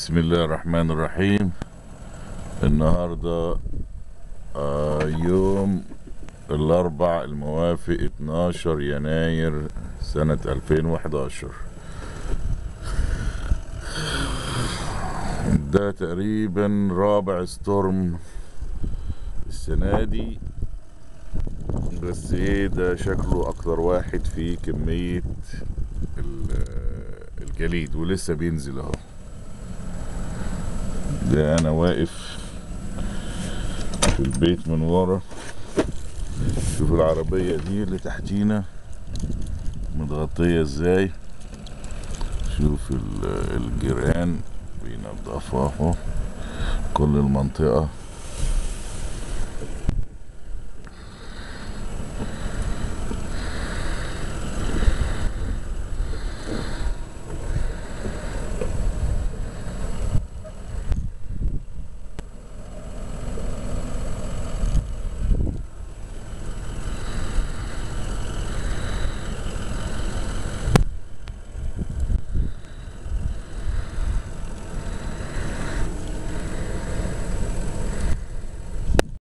بسم الله الرحمن الرحيم. النهاردة يوم الأربع الموافق 12 يناير سنة 2011. ده تقريبا رابع ستورم السنة دي، بس ايه ده شكله اكتر واحد فيه كمية الجليد ولسه بينزل اهو. ده انا واقف في البيت من ورا، شوف العربية دي اللي تحتينا متغطية ازاي، شوف الجيران بينضفوا اهو كل المنطقة